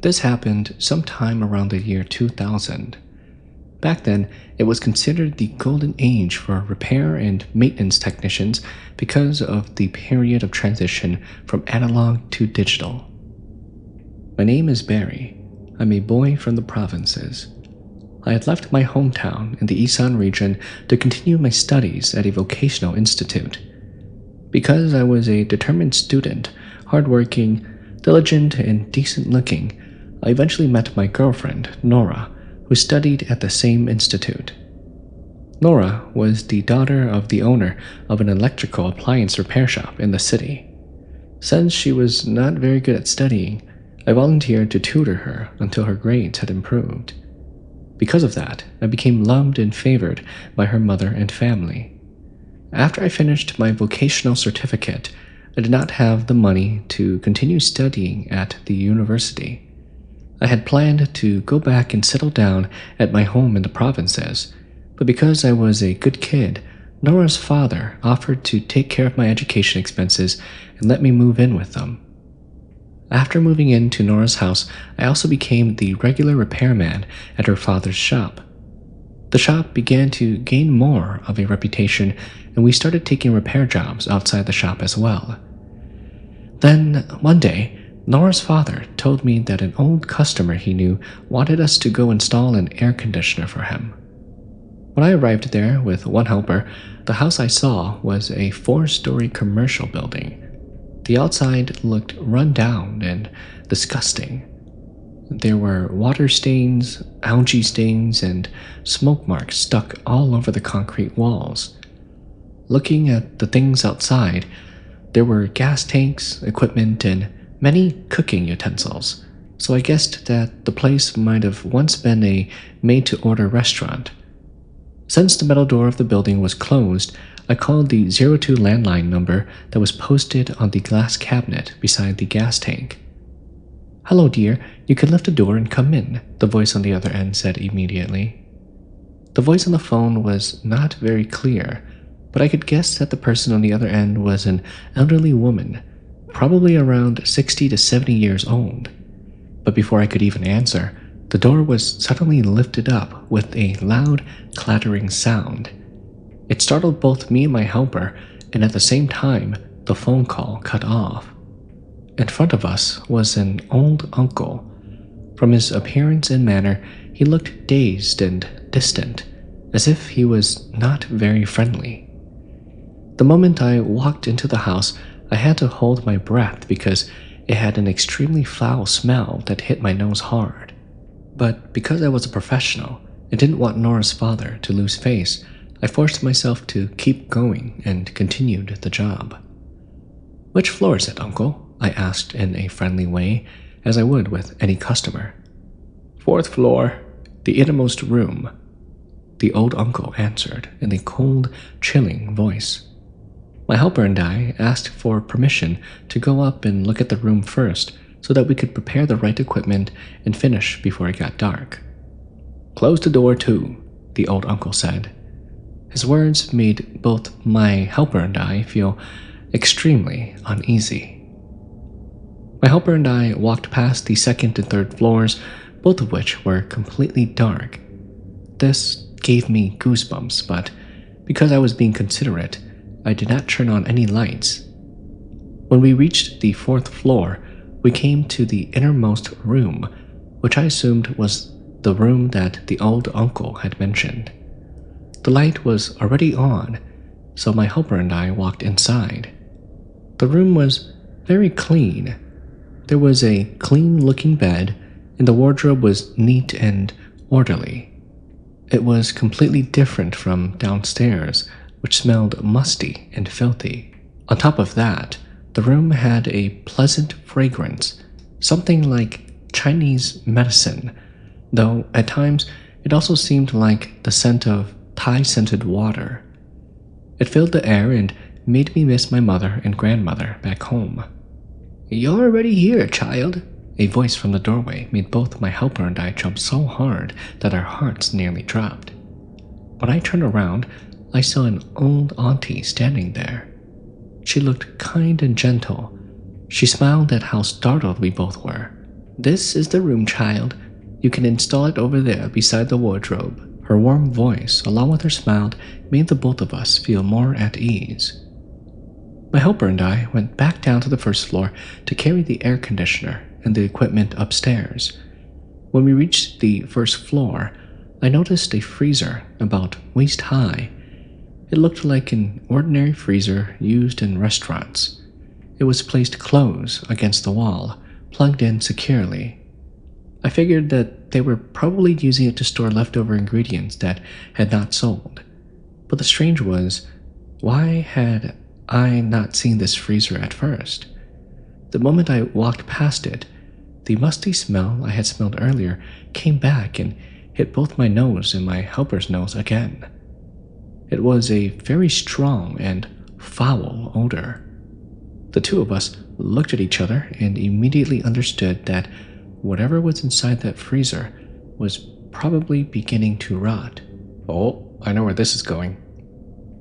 This happened sometime around the year 2000. Back then, it was considered the golden age for repair and maintenance technicians because of the period of transition from analog to digital. My name is Barry. I'm a boy from the provinces. I had left my hometown in the Isan region to continue my studies at a vocational institute. Because I was a determined student, hardworking, diligent, and decent-looking, I eventually met my girlfriend, Nora, who studied at the same institute. Nora was the daughter of the owner of an electrical appliance repair shop in the city. Since she was not very good at studying, I volunteered to tutor her until her grades had improved. Because of that, I became loved and favored by her mother and family. After I finished my vocational certificate, I did not have the money to continue studying at the university. I had planned to go back and settle down at my home in the provinces, but because I was a good kid, Nora's father offered to take care of my education expenses and let me move in with them. After moving into Nora's house, I also became the regular repairman at her father's shop. The shop began to gain more of a reputation, and we started taking repair jobs outside the shop as well. Then, one day, Nora's father told me that an old customer he knew wanted us to go install an air conditioner for him. When I arrived there with one helper, the house I saw was a 4-story commercial building. The outside looked run down and disgusting. There were water stains, algae stains, and smoke marks stuck all over the concrete walls. Looking at the things outside, there were gas tanks, equipment, and many cooking utensils, so I guessed that the place might have once been a made-to-order restaurant. Since the metal door of the building was closed, I called the 02 landline number that was posted on the glass cabinet beside the gas tank. "Hello, dear, you can lift the door and come in," the voice on the other end said immediately. The voice on the phone was not very clear, but I could guess that the person on the other end was an elderly woman, probably around 60 to 70 years old. But before I could even answer, the door was suddenly lifted up with a loud, clattering sound. It startled both me and my helper, and at the same time, the phone call cut off. In front of us was an old uncle. From his appearance and manner, he looked dazed and distant, as if he was not very friendly. The moment I walked into the house, I had to hold my breath because it had an extremely foul smell that hit my nose hard. But because I was a professional and didn't want Nora's father to lose face, I forced myself to keep going and continued the job. "Which floor is it, Uncle?" I asked in a friendly way, as I would with any customer. "4th floor, the innermost room," the old uncle answered in a cold, chilling voice. My helper and I asked for permission to go up and look at the room first so that we could prepare the right equipment and finish before it got dark. "Close the door too," the old uncle said. His words made both my helper and I feel extremely uneasy. My helper and I walked past the 2nd and 3rd floors, both of which were completely dark. This gave me goosebumps, but because I was being considerate, I did not turn on any lights. When we reached the 4th floor, we came to the innermost room, which I assumed was the room that the old uncle had mentioned. The light was already on, so my helper and I walked inside. The room was very clean. There was a clean-looking bed, and the wardrobe was neat and orderly. It was completely different from downstairs, which smelled musty and filthy. On top of that, the room had a pleasant fragrance, something like Chinese medicine, though at times it also seemed like the scent of Thai-scented water. It filled the air and made me miss my mother and grandmother back home. "You're already here, child," a voice from the doorway made both my helper and I jump so hard that our hearts nearly dropped. When I turned around, I saw an old auntie standing there. She looked kind and gentle. She smiled at how startled we both were. "This is the room, child. You can install it over there beside the wardrobe." Her warm voice, along with her smile, made the both of us feel more at ease. My helper and I went back down to the first floor to carry the air conditioner and the equipment upstairs. When we reached the first floor, I noticed a freezer about waist high. It looked like an ordinary freezer used in restaurants. It was placed close against the wall, plugged in securely. I figured that they were probably using it to store leftover ingredients that had not sold. But the strange was, why had I not seen this freezer at first? The moment I walked past it, the musty smell I had smelled earlier came back and hit both my nose and my helper's nose again. It was a very strong and foul odor. The two of us looked at each other and immediately understood that whatever was inside that freezer was probably beginning to rot. Oh, I know where this is going.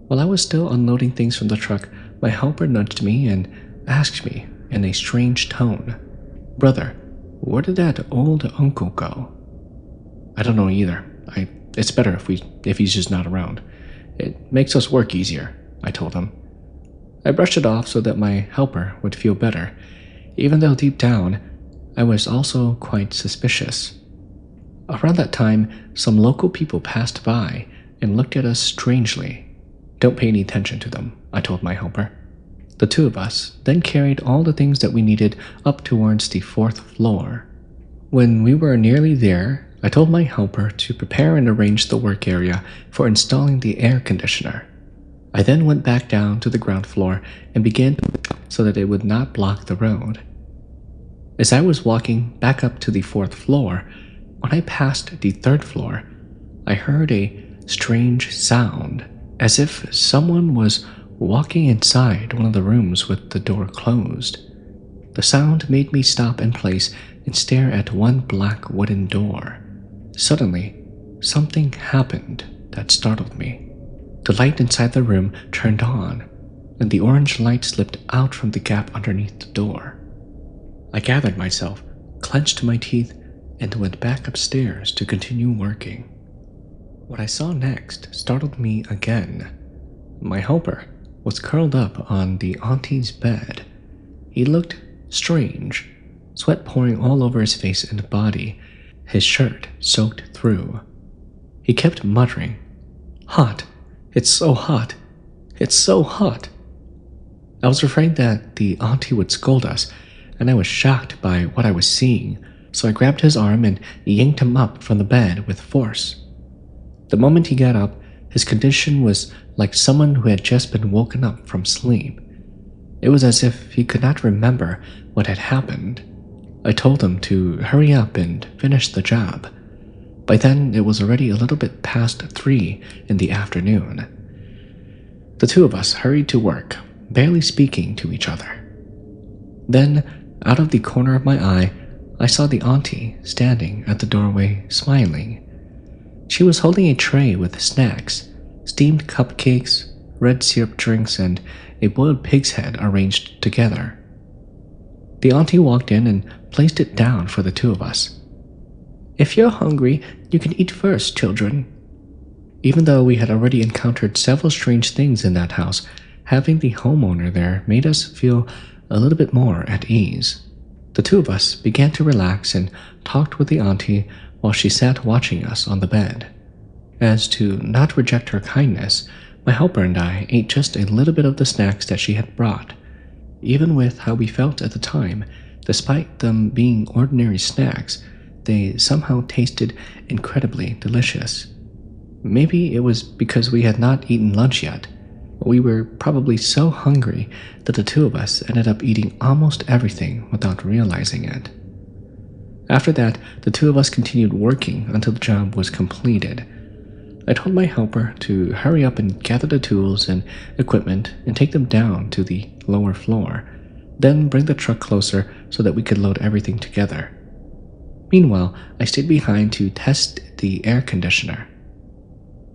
While I was still unloading things from the truck, my helper nudged me and asked me in a strange tone, "Brother, where did that old uncle go?" "I don't know either. It's better if he's just not around. It makes us work easier," I told him. I brushed it off so that my helper would feel better, even though deep down, I was also quite suspicious. Around that time, some local people passed by and looked at us strangely. "Don't pay any attention to them," I told my helper. The two of us then carried all the things that we needed up towards the 4th floor. When we were nearly there, I told my helper to prepare and arrange the work area for installing the air conditioner. I then went back down to the ground floor and began so that it would not block the road. As I was walking back up to the 4th floor, when I passed the 3rd floor, I heard a strange sound, as if someone was walking inside one of the rooms with the door closed. The sound made me stop in place and stare at one black wooden door. Suddenly, something happened that startled me. The light inside the room turned on, and the orange light slipped out from the gap underneath the door. I gathered myself, clenched my teeth, and went back upstairs to continue working. What I saw next startled me again. My helper was curled up on the auntie's bed. He looked strange, sweat pouring all over his face and body, his shirt soaked through. He kept muttering, "Hot! It's so hot! It's so hot!" I was afraid that the auntie would scold us, and I was shocked by what I was seeing, so I grabbed his arm and yanked him up from the bed with force. The moment he got up, his condition was like someone who had just been woken up from sleep. It was as if he could not remember what had happened. I told him to hurry up and finish the job. By then, it was already a little bit past 3 in the afternoon. The two of us hurried to work, barely speaking to each other. Then, out of the corner of my eye, I saw the auntie standing at the doorway, smiling. She was holding a tray with snacks, steamed cupcakes, red syrup drinks, and a boiled pig's head arranged together. The auntie walked in and placed it down for the two of us. "If you're hungry, you can eat first, children." Even though we had already encountered several strange things in that house, having the homeowner there made us feel a little bit more at ease. The two of us began to relax and talked with the auntie while she sat watching us on the bed. As to not reject her kindness, my helper and I ate just a little bit of the snacks that she had brought. Even with how we felt at the time, despite them being ordinary snacks, they somehow tasted incredibly delicious. Maybe it was because we had not eaten lunch yet. We were probably so hungry that the two of us ended up eating almost everything without realizing it. After that, the two of us continued working until the job was completed. I told my helper to hurry up and gather the tools and equipment and take them down to the lower floor, then bring the truck closer so that we could load everything together. Meanwhile, I stayed behind to test the air conditioner.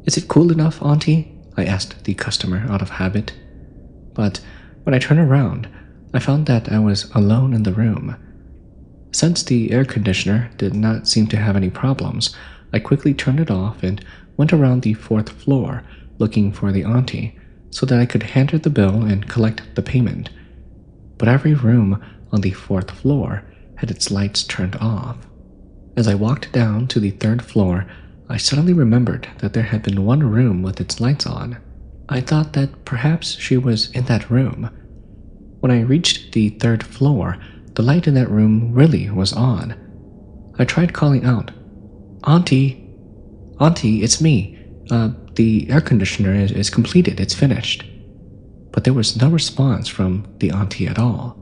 "Is it cool enough, Auntie?" I asked the customer out of habit. But when I turned around, I found that I was alone in the room. Since the air conditioner did not seem to have any problems, I quickly turned it off and went around the 4th floor looking for the auntie so that I could hand her the bill and collect the payment. But every room on the 4th floor had its lights turned off. As I walked down to the 3rd floor, I suddenly remembered that there had been one room with its lights on. I thought that perhaps she was in that room. When I reached the 3rd floor, the light in that room really was on. I tried calling out, "Auntie, Auntie, it's me. The air conditioner is completed, it's finished." But there was no response from the auntie at all.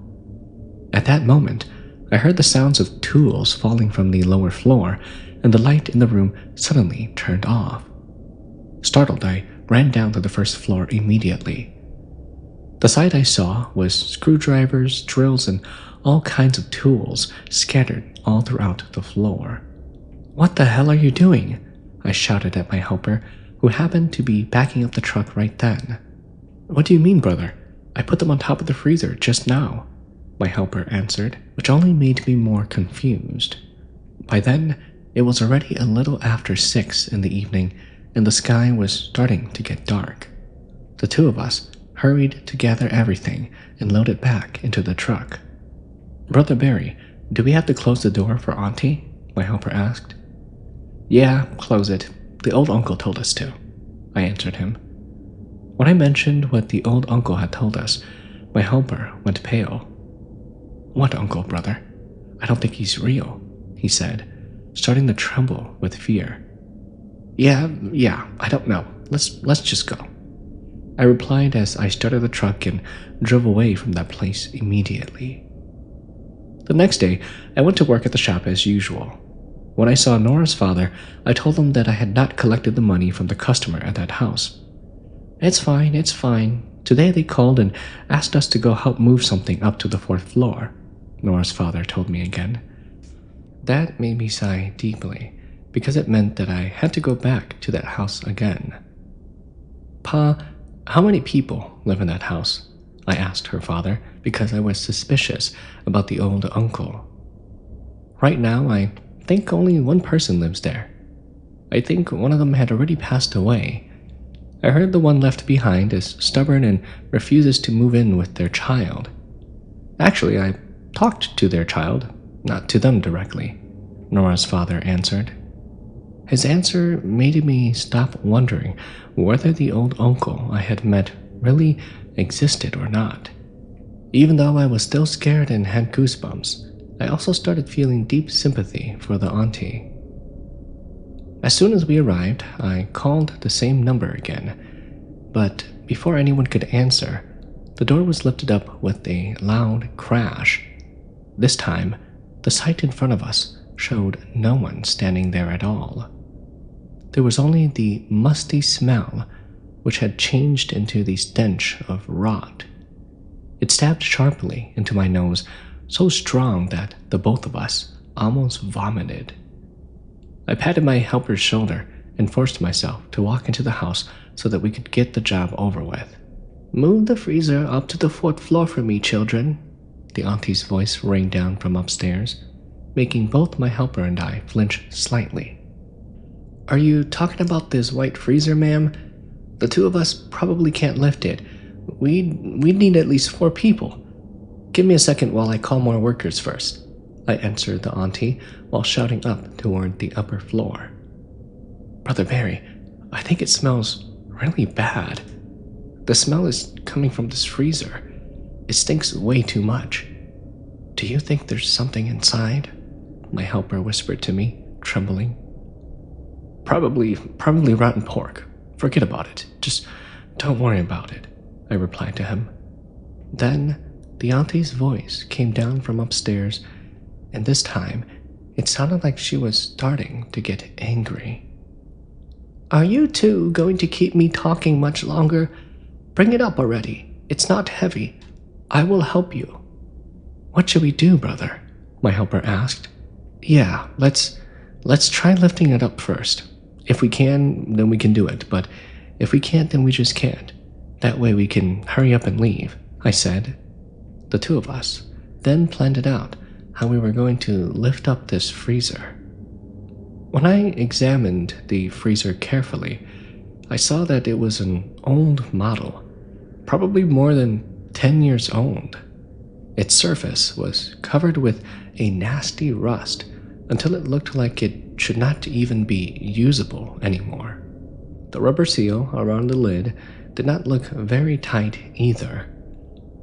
At that moment, I heard the sounds of tools falling from the lower floor, and the light in the room suddenly turned off. Startled, I ran down to the 1st floor immediately. The sight I saw was screwdrivers, drills, and all kinds of tools scattered all throughout the floor. "What the hell are you doing?" I shouted at my helper, who happened to be backing up the truck right then. "What do you mean, brother? I put them on top of the freezer just now," my helper answered, which only made me more confused. By then, it was already a little after 6 in the evening, and the sky was starting to get dark. The two of us hurried to gather everything and load it back into the truck. "Brother Barry, do we have to close the door for Auntie?" my helper asked. "Yeah, close it. The old uncle told us to," I answered him. When I mentioned what the old uncle had told us, my helper went pale. "What uncle, brother? I don't think he's real," he said, starting to tremble with fear. Yeah, I don't know. Let's just go," I replied as I started the truck and drove away from that place immediately. The next day, I went to work at the shop as usual. When I saw Nora's father, I told him that I had not collected the money from the customer at that house. It's fine. Today they called and asked us to go help move something up to the 4th floor," Nora's father told me again. That made me sigh deeply, because it meant that I had to go back to that house again. "Pa, how many people live in that house?" I asked her father, because I was suspicious about the old uncle. "Right now, I think only one person lives there. I think one of them had already passed away. I heard the one left behind is stubborn and refuses to move in with their child. Actually, I talked to their child, not to them directly," Nora's father answered. His answer made me stop wondering whether the old uncle I had met really existed or not. Even though I was still scared and had goosebumps, I also started feeling deep sympathy for the auntie. As soon as we arrived, I called the same number again, but before anyone could answer, the door was lifted up with a loud crash. This time, the sight in front of us showed no one standing there at all. There was only the musty smell, which had changed into the stench of rot. It stabbed sharply into my nose, so strong that the both of us almost vomited. I patted my helper's shoulder and forced myself to walk into the house so that we could get the job over with. "Move the freezer up to the 4th floor for me, children," the auntie's voice rang down from upstairs, making both my helper and I flinch slightly. "Are you talking about this white freezer, ma'am? The two of us probably can't lift it. We'd need at least 4 people. Give me a second while I call more workers first," I answered the auntie while shouting up toward the upper floor. "Brother Barry, I think it smells really bad. The smell is coming from this freezer. It stinks way too much. Do you think there's something inside?" my helper whispered to me, trembling. Probably rotten pork. Forget about it. Just don't worry about it," I replied to him. Then the auntie's voice came down from upstairs, and this time it sounded like she was starting to get angry. "Are you two going to keep me talking much longer? Bring it up already. It's not heavy. I will help you." "What should we do, brother?" my helper asked. "Yeah, let's try lifting it up first. If we can, then we can do it, but if we can't, then we just can't. That way we can hurry up and leave," I said. The two of us then planned it out, how we were going to lift up this freezer. When I examined the freezer carefully, I saw that it was an old model, probably more than 10 years old. Its surface was covered with a nasty rust until it looked like it should not even be usable anymore. The rubber seal around the lid did not look very tight either,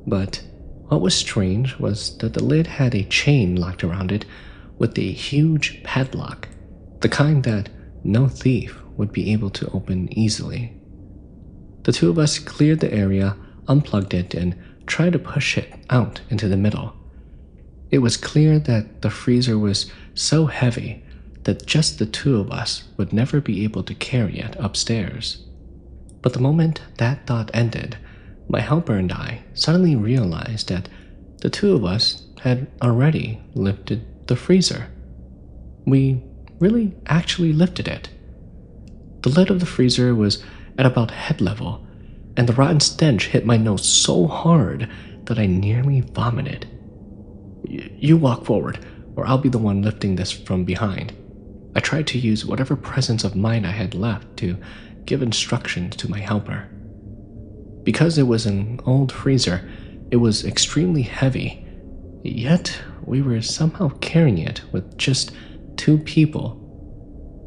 but what was strange was that the lid had a chain locked around it with a huge padlock, the kind that no thief would be able to open easily. The two of us cleared the area, unplugged it, and tried to push it out into the middle. It was clear that the freezer was so heavy that just the two of us would never be able to carry it upstairs. But the moment that thought ended, my helper and I suddenly realized that the two of us had already lifted the freezer. We really actually lifted it. The lid of the freezer was at about head level, and the rotten stench hit my nose so hard that I nearly vomited. You walk forward, or I'll be the one lifting this from behind. I tried to use whatever presence of mind I had left to give instructions to my helper. Because it was an old freezer, it was extremely heavy, yet we were somehow carrying it with just two people.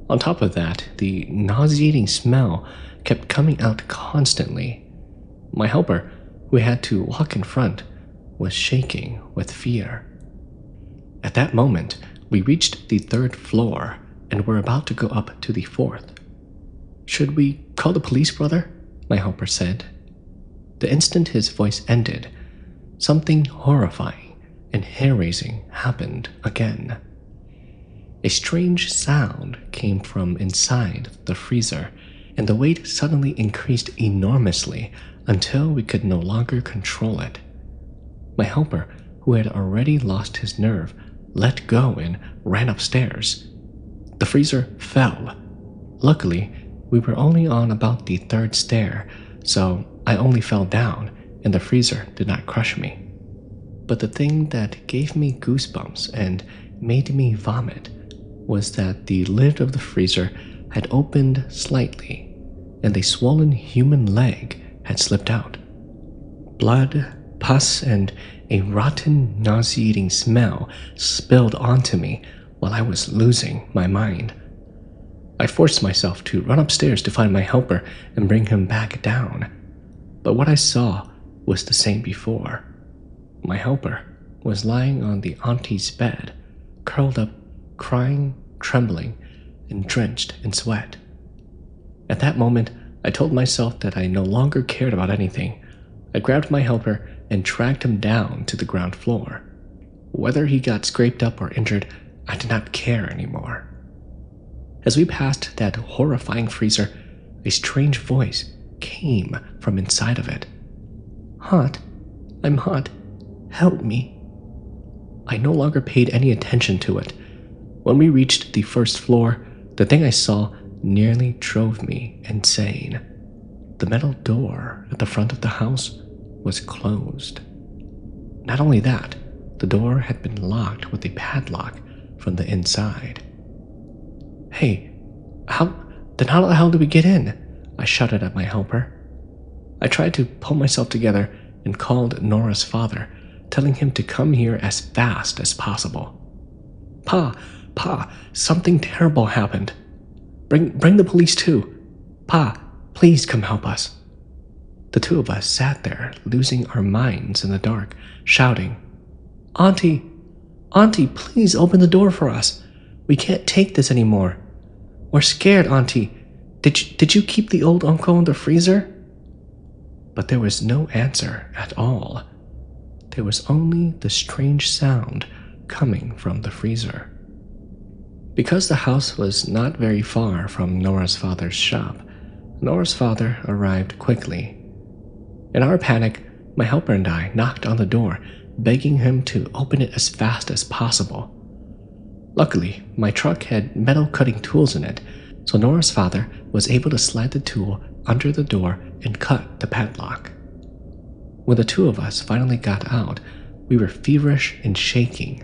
On top of that, the nauseating smell kept coming out constantly. My helper, who had to walk in front, was shaking with fear. At that moment, we reached the 3rd floor and were about to go up to the 4th. "Should we call the police, brother?" my helper said. The instant his voice ended, something horrifying and hair-raising happened again. A strange sound came from inside the freezer, and the weight suddenly increased enormously until we could no longer control it. My helper, who had already lost his nerve, let go and ran upstairs. The freezer fell. Luckily, we were only on about the 3rd stair, so I only fell down and the freezer did not crush me. But the thing that gave me goosebumps and made me vomit was that the lid of the freezer had opened slightly and a swollen human leg had slipped out. Blood, pus, and a rotten, nauseating smell spilled onto me while I was losing my mind. I forced myself to run upstairs to find my helper and bring him back down. But what I saw was the same before. My helper was lying on the auntie's bed, curled up, crying, trembling, and drenched in sweat. At that moment, I told myself that I no longer cared about anything. I grabbed my helper and dragged him down to the ground floor. Whether he got scraped up or injured, I did not care anymore. As we passed that horrifying freezer, a strange voice came from inside of it. "Hot, I'm hot, help me." I no longer paid any attention to it. When we reached the 1st floor, the thing I saw nearly drove me insane. The metal door at the front of the house was closed. Not only that, the door had been locked with a padlock from the inside. "Hey, how the hell did we get in?" I shouted at my helper. I tried to pull myself together and called Nora's father, telling him to come here as fast as possible. Pa, something terrible happened. Bring the police too. Pa, please come help us." The two of us sat there, losing our minds in the dark, shouting, Auntie, please open the door for us. We can't take this anymore. We're scared, Auntie. Did you keep the old uncle in the freezer?" But there was no answer at all. There was only the strange sound coming from the freezer. Because the house was not very far from Nora's father's shop, Nora's father arrived quickly. In our panic, my helper and I knocked on the door, begging him to open it as fast as possible. Luckily, my truck had metal cutting tools in it, so Nora's father was able to slide the tool under the door and cut the padlock. When the two of us finally got out, we were feverish and shaking.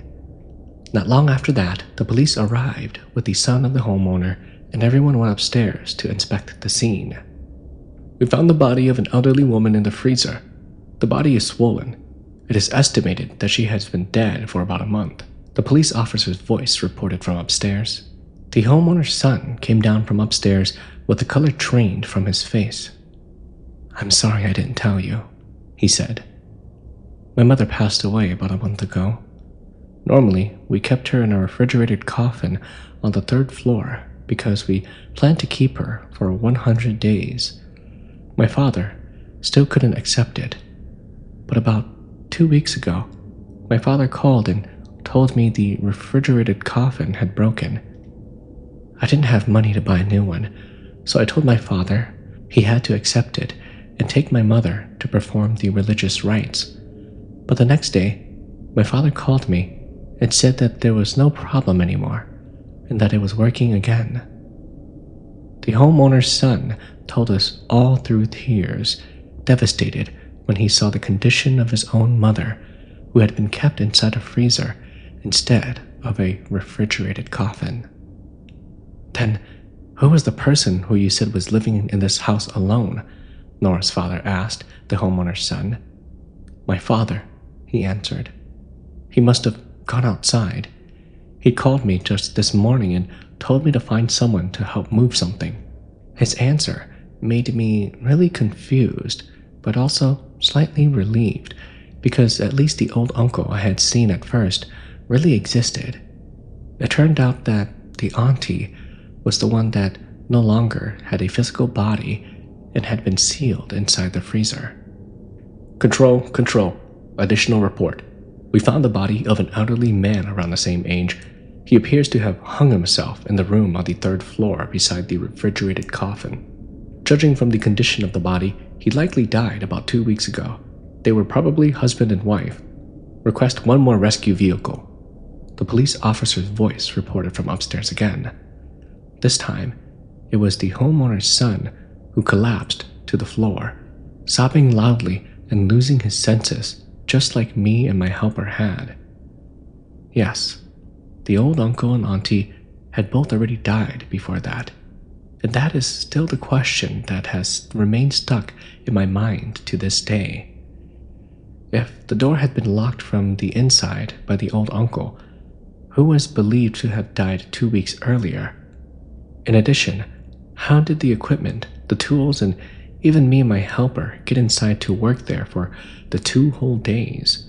Not long after that, the police arrived with the son of the homeowner, and everyone went upstairs to inspect the scene. We found the body of an elderly woman in the freezer. The body is swollen. It is estimated that she has been dead for about a month. The police officer's voice reported from upstairs. The homeowner's son came down from upstairs with the color drained from his face. "I'm sorry I didn't tell you," he said. "My mother passed away about a month ago. Normally, we kept her in a refrigerated coffin on the 3rd floor because we planned to keep her for 100 days. My father still couldn't accept it, but about 2 weeks ago, my father called and told me the refrigerated coffin had broken. I didn't have money to buy a new one, so I told my father he had to accept it and take my mother to perform the religious rites. But the next day, my father called me and said that there was no problem anymore and that it was working again." The homeowner's son told us all through tears, devastated when he saw the condition of his own mother, who had been kept inside a freezer instead of a refrigerated coffin. "Then, who was the person who you said was living in this house alone?" Nora's father asked the homeowner's son. "My father," he answered. "He must have gone outside. He called me just this morning and told me to find someone to help move something." His answer made me really confused, but also slightly relieved, because at least the old uncle I had seen at first really existed. It turned out that the auntie was the one that no longer had a physical body and had been sealed inside the freezer. Control. Additional report. We found the body of an elderly man around the same age. He appears to have hung himself in the room on the 3rd floor beside the refrigerated coffin. Judging from the condition of the body, he likely died about 2 weeks ago. They were probably husband and wife. Request one more rescue vehicle." The police officer's voice reported from upstairs again. This time, it was the homeowner's son who collapsed to the floor, sobbing loudly and losing his senses, just like me and my helper had. Yes, the old uncle and auntie had both already died before that, and that is still the question that has remained stuck in my mind to this day. If the door had been locked from the inside by the old uncle, who was believed to have died 2 weeks earlier? In addition, how did the equipment, the tools, and even me and my helper get inside to work there for the 2 whole days?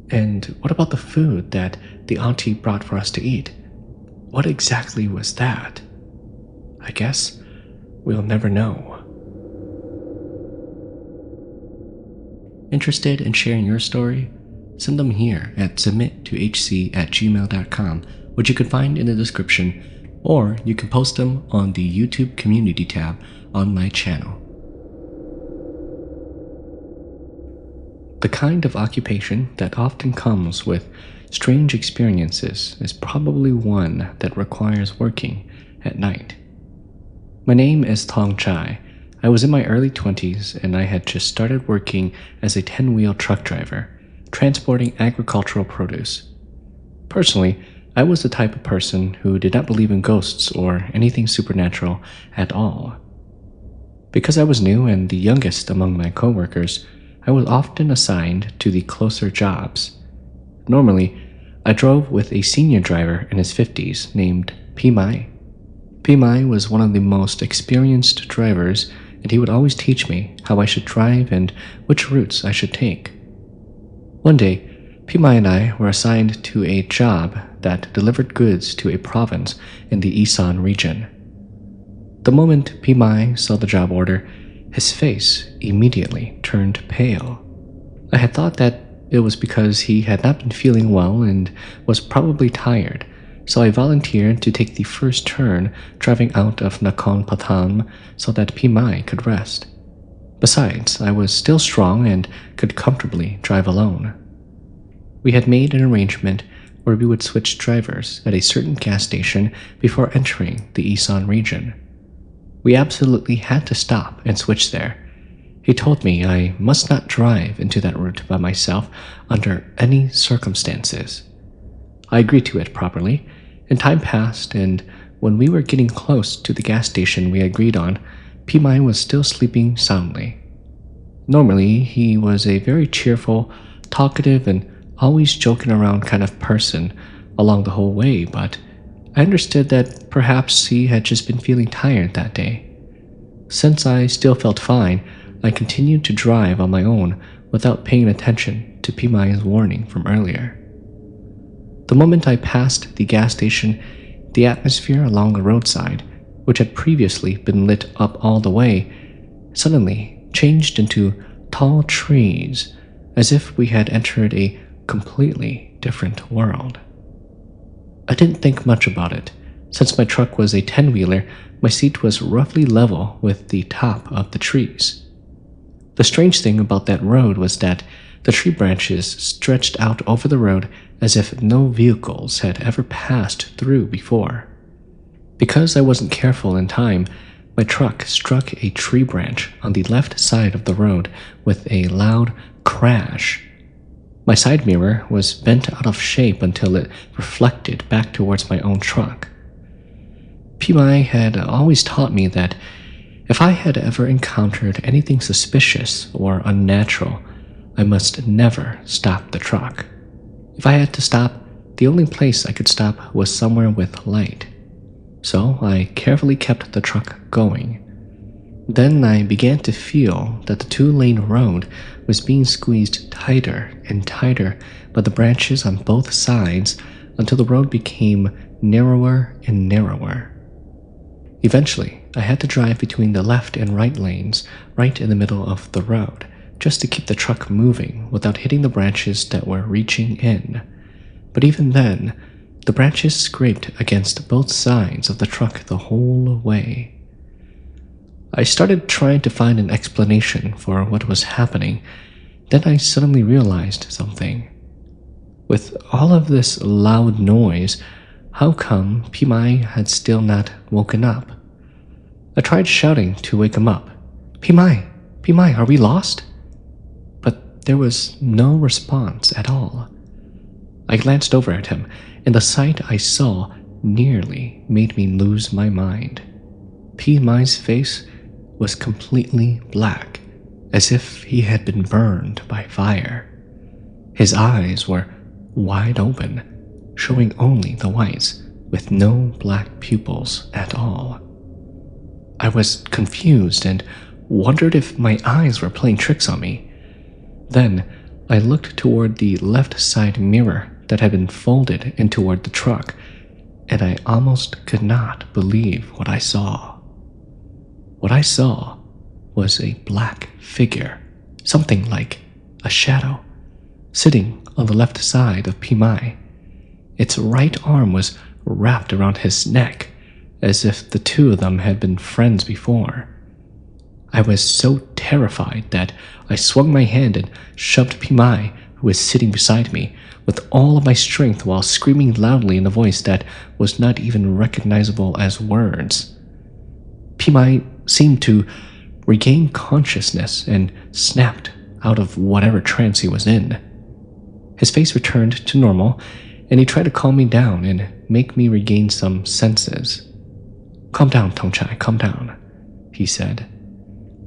And what about the food that the auntie brought for us to eat? What exactly was that? I guess we'll never know. Interested in sharing your story? Send them here at submittohc@gmail.com, which you can find in the description, or you can post them on the YouTube community tab on my channel. The kind of occupation that often comes with strange experiences is probably one that requires working at night. My name is Tong Chai. I was in my early 20s and I had just started working as a 10-wheel truck driver, transporting agricultural produce. Personally, I was the type of person who did not believe in ghosts or anything supernatural at all. Because I was new and the youngest among my coworkers, I was often assigned to the closer jobs. Normally, I drove with a senior driver in his 50s named Pimai. Pimai was one of the most experienced drivers, and he would always teach me how I should drive and which routes I should take. One day, Pimai and I were assigned to a job that delivered goods to a province in the Isan region. The moment Pimai saw the job order, his face immediately turned pale. I had thought that it was because he had not been feeling well and was probably tired, so I volunteered to take the first turn driving out of Nakhon Pathom so that Pimai could rest. Besides, I was still strong and could comfortably drive alone. We had made an arrangement where we would switch drivers at a certain gas station before entering the Isan region. We absolutely had to stop and switch there. He told me I must not drive into that route by myself under any circumstances. I agreed to it properly, and time passed, and when we were getting close to the gas station we agreed on, Pimai was still sleeping soundly. Normally, he was a very cheerful, talkative, and always joking around kind of person along the whole way, but I understood that perhaps he had just been feeling tired that day. Since I still felt fine, I continued to drive on my own without paying attention to Pimai's warning from earlier. The moment I passed the gas station, the atmosphere along the roadside, which had previously been lit up all the way, suddenly changed into tall trees, as if we had entered a completely different world. I didn't think much about it. Since my truck was a 10-wheeler, my seat was roughly level with the top of the trees. The strange thing about that road was that the tree branches stretched out over the road as if no vehicles had ever passed through before. Because I wasn't careful in time, my truck struck a tree branch on the left side of the road with a loud crash. My side mirror was bent out of shape until it reflected back towards my own truck. Pimai had always taught me that if I had ever encountered anything suspicious or unnatural, I must never stop the truck. If I had to stop, the only place I could stop was somewhere with light. So I carefully kept the truck going. Then I began to feel that the two-lane road was being squeezed tighter and tighter by the branches on both sides until the road became narrower and narrower. Eventually, I had to drive between the left and right lanes right in the middle of the road just to keep the truck moving without hitting the branches that were reaching in. But even then, the branches scraped against both sides of the truck the whole way. I started trying to find an explanation for what was happening. Then I suddenly realized something. With all of this loud noise, how come Pimai had still not woken up? I tried shouting to wake him up. Pimai! Pimai, are we lost? But there was no response at all. I glanced over at him, and the sight I saw nearly made me lose my mind. Pimai's face was completely black, as if he had been burned by fire. His eyes were wide open, showing only the whites, with no black pupils at all. I was confused and wondered if my eyes were playing tricks on me. Then I looked toward the left side mirror that had been folded in toward the truck, and I almost could not believe what I saw. What I saw was a black figure, something like a shadow, sitting on the left side of Pimai. Its right arm was wrapped around his neck, as if the two of them had been friends before. I was so terrified that I swung my hand and shoved Pimai, who was sitting beside me, with all of my strength while screaming loudly in a voice that was not even recognizable as words. Pimai seemed to regain consciousness and snapped out of whatever trance he was in. His face returned to normal, and he tried to calm me down and make me regain some senses. "Calm down, Tongchai, calm down," he said.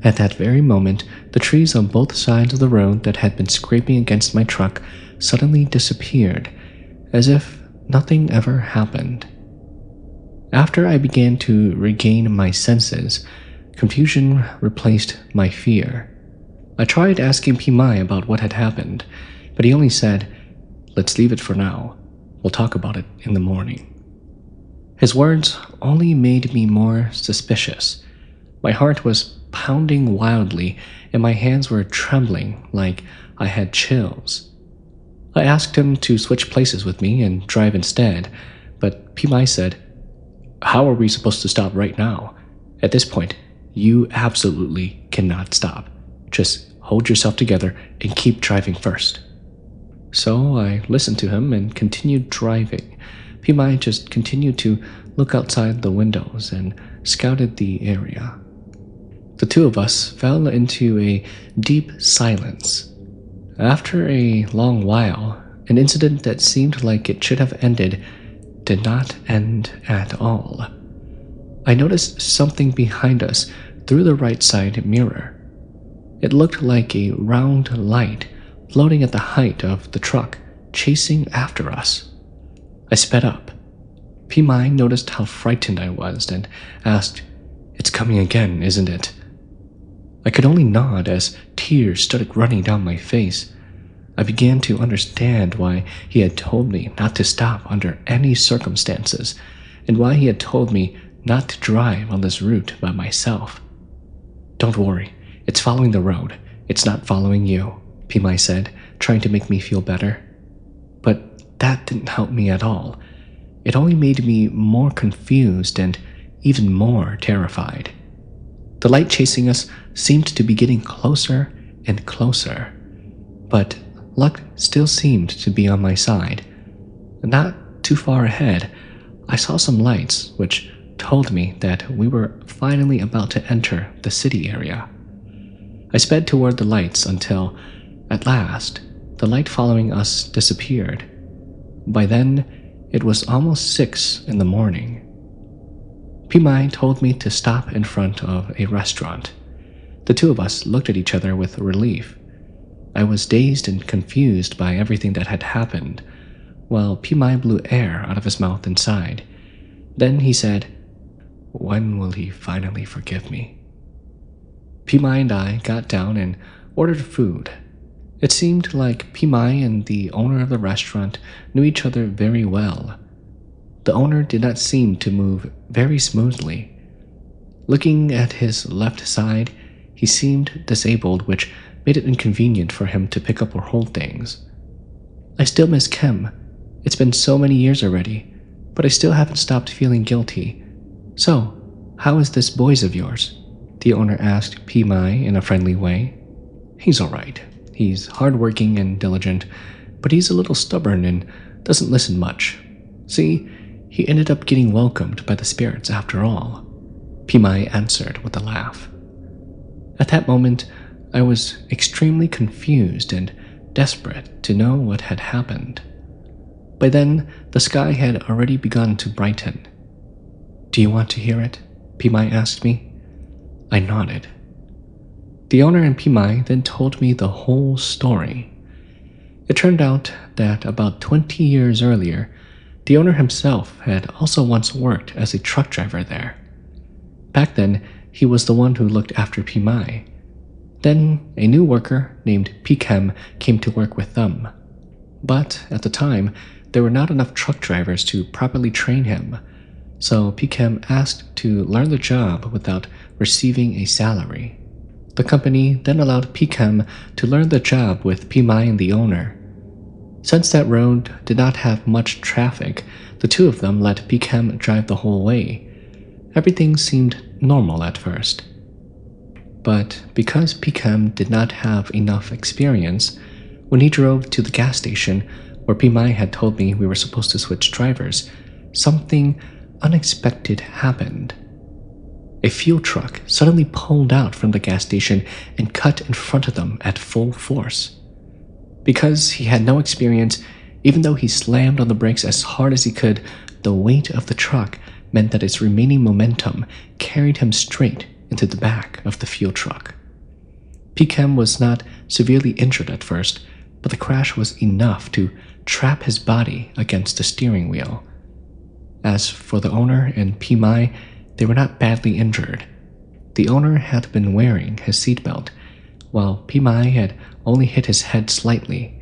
At that very moment, the trees on both sides of the road that had been scraping against my truck suddenly disappeared, as if nothing ever happened. After I began to regain my senses, confusion replaced my fear. I tried asking Pimai about what had happened, but he only said, "Let's leave it for now. We'll talk about it in the morning." His words only made me more suspicious. My heart was pounding wildly, and my hands were trembling like I had chills. I asked him to switch places with me and drive instead, but Pimai said, "How are we supposed to stop right now? At this point, you absolutely cannot stop. Just hold yourself together and keep driving first." So I listened to him and continued driving. Pimai just continued to look outside the windows and scouted the area. The two of us fell into a deep silence. After a long while, An incident that seemed like it should have ended did not end at all. I noticed something behind us through the right side mirror. It looked like a round light floating at the height of the truck, chasing after us. I sped up. Pimai noticed how frightened I was and asked, "It's coming again, isn't it?" I could only nod as tears started running down my face. I began to understand why he had told me not to stop under any circumstances, and why he had told me not to drive on this route by myself. "Don't worry, it's following the road. It's not following you," Pimai said, trying to make me feel better. But that didn't help me at all. It only made me more confused and even more terrified. The light chasing us seemed to be getting closer and closer, but luck still seemed to be on my side. Not too far ahead, I saw some lights which told me that we were finally about to enter the city area. I sped toward the lights until, at last, the light following us disappeared. By then, it was almost 6 in the morning. Pimai told me to stop in front of a restaurant. The two of us looked at each other with relief. I was dazed and confused by everything that had happened, while Pimai blew air out of his mouth and sighed. Then he said, "When will he finally forgive me?" Pimai and I got down and ordered food. It seemed like Pimai and the owner of the restaurant knew each other very well. The owner did not seem to move very smoothly. Looking at his left side, he seemed disabled, which made it inconvenient for him to pick up or hold things. I still miss Kem. It's been so many years already, but I still haven't stopped feeling guilty. "So, how is this boys of yours?" the owner asked Pimai in a friendly way. "He's alright. He's hardworking and diligent, but he's a little stubborn and doesn't listen much. See, he ended up getting welcomed by the spirits after all," Pimai answered with a laugh. At that moment, I was extremely confused and desperate to know what had happened. By then, the sky had already begun to brighten. "Do you want to hear it?" Pimai asked me. I nodded. The owner and Pimai then told me the whole story. It turned out that about 20 years earlier, the owner himself had also once worked as a truck driver there. Back then, he was the one who looked after Pimai. Then, a new worker named Pikem came to work with them. But at the time, there were not enough truck drivers to properly train him, so Pikem asked to learn the job without receiving a salary. The company then allowed Pikem to learn the job with Pimai and the owner. Since that road did not have much traffic, the two of them let Pikem drive the whole way. Everything seemed normal at first. But because Pikem did not have enough experience, when he drove to the gas station where Pimai had told me we were supposed to switch drivers, something unexpected happened. A fuel truck suddenly pulled out from the gas station and cut in front of them at full force. Because he had no experience, even though he slammed on the brakes as hard as he could, the weight of the truck meant that its remaining momentum carried him straight into the back of the fuel truck. Pikem was not severely injured at first, but the crash was enough to trap his body against the steering wheel. As for the owner and Pimai, they were not badly injured. The owner had been wearing his seatbelt, while Pimai had only hit his head slightly.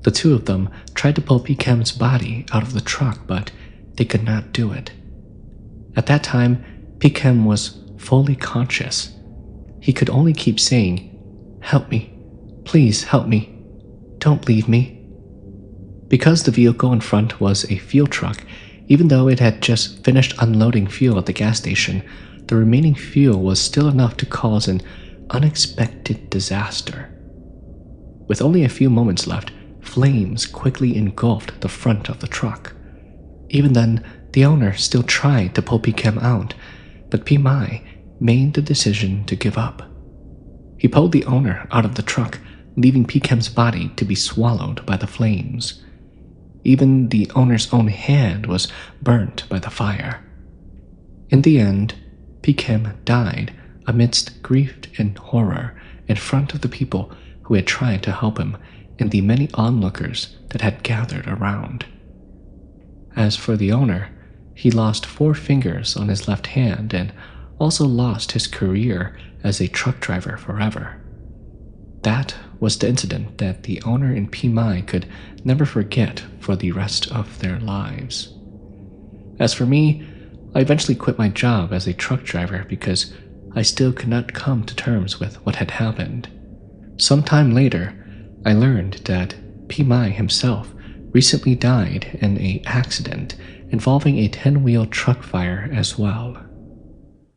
The two of them tried to pull Pikem's body out of the truck, but they could not do it. At that time, Pikem was fully conscious. He could only keep saying, "Help me. Please help me. Don't leave me." Because the vehicle in front was a fuel truck, even though it had just finished unloading fuel at the gas station, the remaining fuel was still enough to cause an unexpected disaster. With only a few moments left, flames quickly engulfed the front of the truck. Even then, the owner still tried to pull Pikem out, but Pimai made the decision to give up. He pulled the owner out of the truck, leaving Pikem's body to be swallowed by the flames. Even the owner's own hand was burnt by the fire. In the end, Kim died amidst grief and horror in front of the people who had tried to help him and the many onlookers that had gathered around. As for the owner, he lost 4 fingers on his left hand and also lost his career as a truck driver forever. That was the incident that the owner and Mai could never forget for the rest of their lives. As for me, I eventually quit my job as a truck driver because I still could not come to terms with what had happened. Sometime later, I learned that Mai himself recently died in an accident involving a 10-wheel truck fire as well.